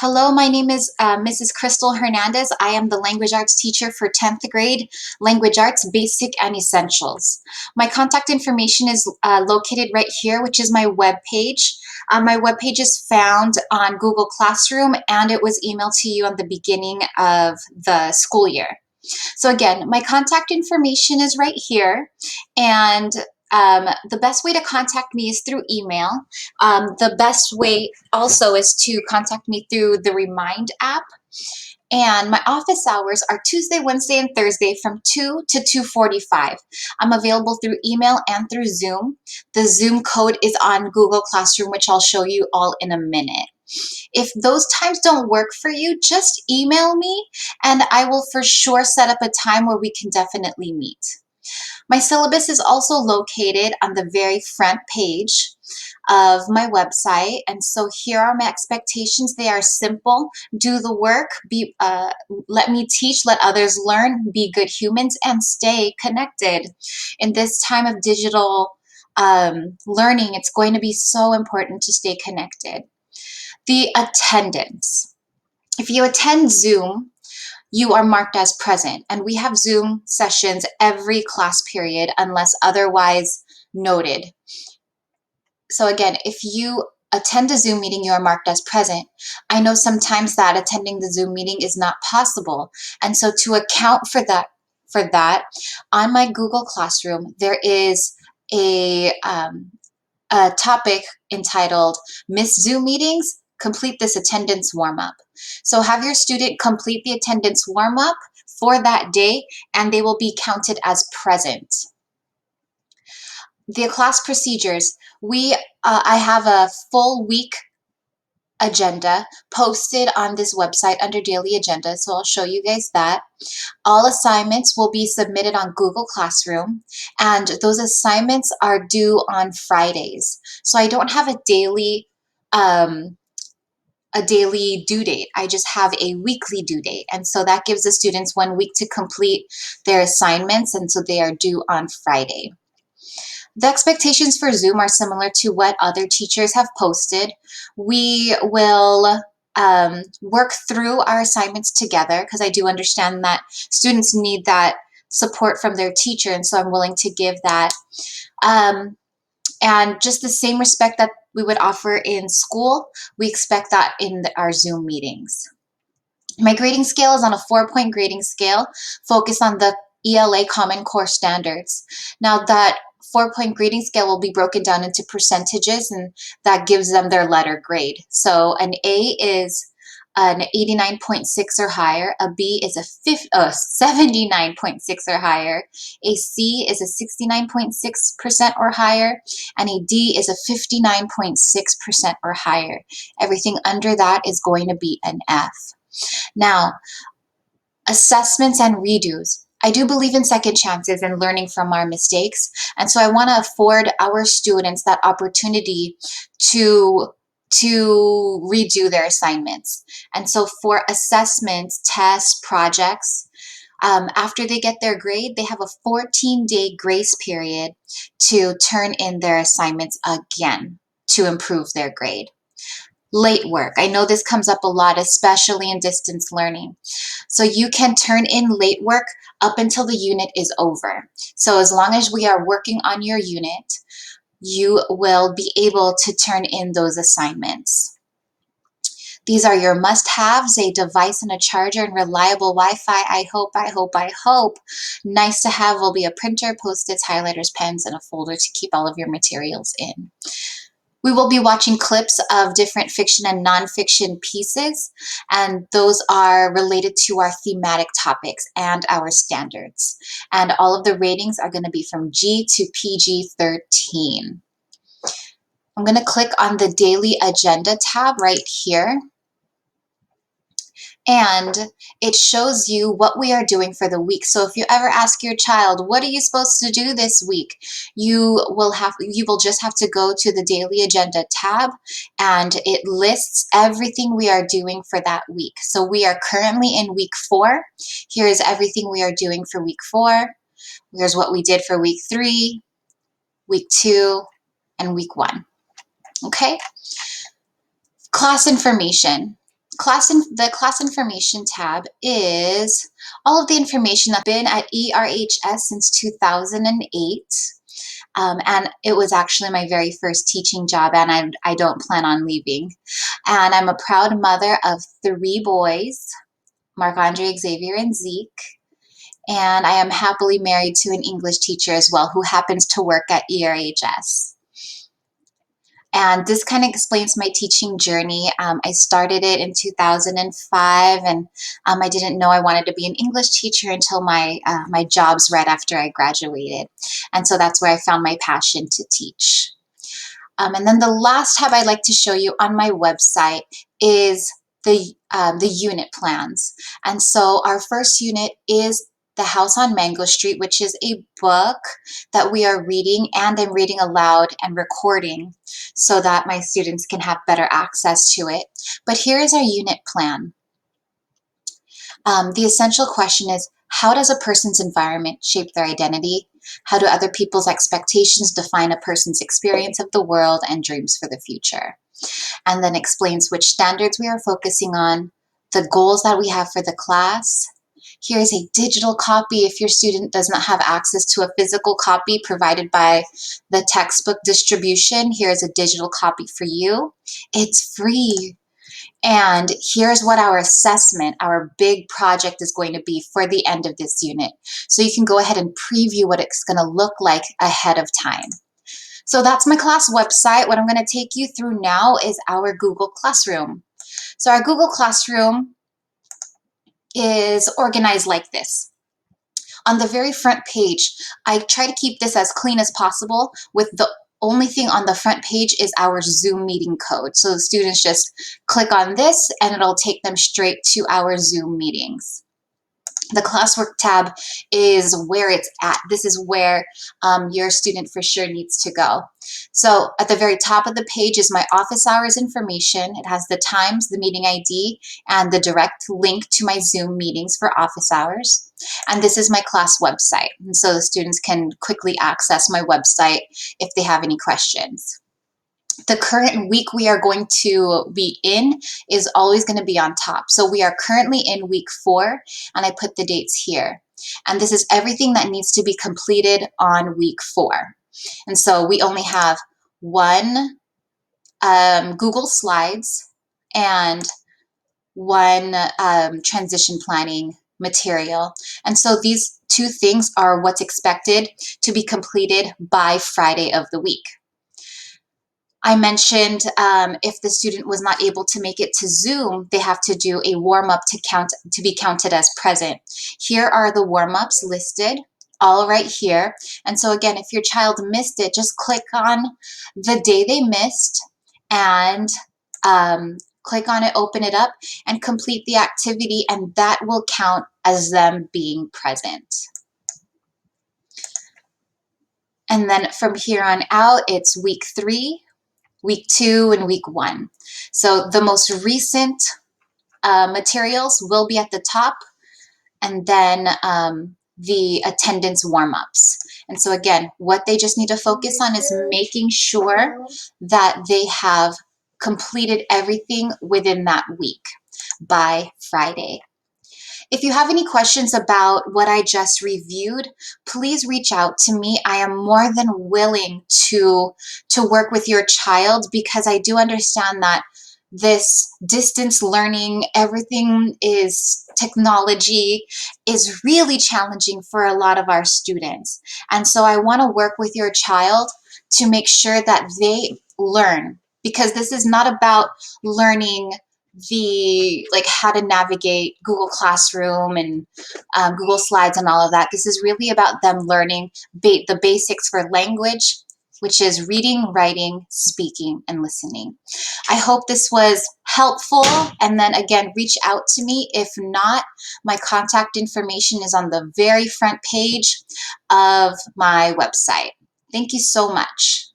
Hello, my name is Mrs. Crystal Hernandez. I am the language arts teacher for 10th grade language arts basic and essentials. My contact information is located right here, which is my web page. My web page is found on Google Classroom, and it was emailed to you on the beginning of the school year. So again, my contact information is right here, and the best way to contact me is through email. The best way also is to contact me through the Remind app. And my office hours are Tuesday, Wednesday, and Thursday from 2 to 2:45. I'm available through email and through Zoom. The Zoom code is on Google Classroom, which I'll show you all in a minute. If those times don't work for you, just email me and I will for sure set up a time where we can definitely meet. My syllabus is also located on the very front page of my website. And so here are my expectations. They are simple. Do the work, let me teach, let others learn, be good humans, and stay connected. In this time of digital learning, it's going to be so important to stay connected. The attendance. If you attend Zoom, you are marked as present, and we have Zoom sessions every class period unless otherwise noted. So again, if you attend a Zoom meeting, you are marked as present. I know sometimes that attending the Zoom meeting is not possible, and so to account for that, on my Google Classroom, there is a topic entitled Miss Zoom Meetings, complete this attendance warm-up. So have your student complete the attendance warm-up for that day, and they will be counted as present. The class procedures. I have a full week agenda posted on this website under daily agenda, so I'll show you guys that. All assignments will be submitted on Google Classroom, and those assignments are due on Fridays. So I don't have a daily due date. I just have a weekly due date. And so that gives the students 1 week to complete their assignments, and so they are due on Friday. The expectations for Zoom are similar to what other teachers have posted. We will work through our assignments together because I do understand that students need that support from their teacher, and so I'm willing to give that. And just the same respect that we would offer in school, we expect that in our Zoom meetings. My grading scale is on a 4-point grading scale focused on the ELA Common Core standards. Now that 4-point grading scale will be broken down into percentages, and that gives them their letter grade. So an A is an 89.6 or higher, a B is a 79.6 or higher, a C is a 69.6% or higher, and a D is a 59.6% or higher. Everything under that is going to be an F. Now, assessments and redos. I do believe in second chances and learning from our mistakes, and so I want to afford our students that opportunity to redo their assignments. And so for assessments, tests, projects, after they get their grade, they have a 14-day grace period to turn in their assignments again to improve their grade. Late work. I know this comes up a lot, especially in distance learning. So you can turn in late work up until the unit is over. So as long as we are working on your unit, you will be able to turn in those assignments. These are your must-haves: a device and a charger and reliable Wi-Fi. I hope. Nice to have will be a printer, Post-its, highlighters, pens, and a folder to keep all of your materials in. We will be watching clips of different fiction and nonfiction pieces, and those are related to our thematic topics and our standards. And all of the ratings are going to be from G to PG-13. I'm going to click on the Daily Agenda tab right here, and it shows you what we are doing for the week. So if you ever ask your child, what are you supposed to do this week? You will just have to go to the Daily Agenda tab, and it lists everything we are doing for that week. So we are currently in week 4. Here is everything we are doing for week 4. Here's what we did for week 3, week 2, and week 1. Okay? Class information. The class information tab is all of the information that's been at ERHS since 2008. And it was actually my very first teaching job, and I don't plan on leaving. And I'm a proud mother of 3 boys, Mark Andre, Xavier, and Zeke. And I am happily married to an English teacher as well who happens to work at ERHS. And this kind of explains my teaching journey. I started it in 2005, and I didn't know I wanted to be an English teacher until my jobs right after I graduated. And so that's where I found my passion to teach. And then the last tab I'd like to show you on my website is the unit plans. And so our first unit is The House on Mango Street, which is a book that we are reading, and I'm reading aloud and recording so that my students can have better access to it. But here is our unit plan. The essential question is, how does a person's environment shape their identity? How do other people's expectations define a person's experience of the world and dreams for the future? And then explains which standards we are focusing on, the goals that we have for the class. Here's a digital copy if your student does not have access to a physical copy provided by the textbook distribution. Here's a digital copy for you. It's free. And here's what our assessment, our big project, is going to be for the end of this unit. So you can go ahead and preview what it's going to look like ahead of time. So that's my class website. What I'm going to take you through now is our Google Classroom. So our Google Classroom is organized like this. On the very front page, I try to keep this as clean as possible, with the only thing on the front page is our Zoom meeting code. So the students just click on this and it'll take them straight to our Zoom meetings. The classwork tab is where it's at. This is where your student for sure needs to go. So at the very top of the page is my office hours information. It has the times, the meeting ID, and the direct link to my Zoom meetings for office hours. And this is my class website. And so the students can quickly access my website if they have any questions. The current week we are going to be in is always going to be on top. So we are currently in week 4, and I put the dates here. And this is everything that needs to be completed on week 4. And so we only have one Google Slides and one transition planning material. And so these 2 things are what's expected to be completed by Friday of the week. I mentioned if the student was not able to make it to Zoom, they have to do a warm-up to be counted as present. Here are the warm-ups listed, all right here. And so again, if your child missed it, just click on the day they missed and click on it, open it up, and complete the activity, and that will count as them being present. And then from here on out, it's week 3, week 2, and week 1. So the most recent materials will be at the top, and then the attendance warm-ups. And so again, what they just need to focus on is making sure that they have completed everything within that week by Friday. If you have any questions about what I just reviewed, please reach out to me. I am more than willing to work with your child, because I do understand that this distance learning, everything is technology, is really challenging for a lot of our students. And so I want to work with your child to make sure that they learn, because this is not about learning how to navigate Google Classroom and Google Slides and all of that. This is really about them learning the basics for language, which is reading, writing, speaking, and listening. I hope this was helpful. And then again, reach out to me. If not, my contact information is on the very front page of my website. Thank you so much.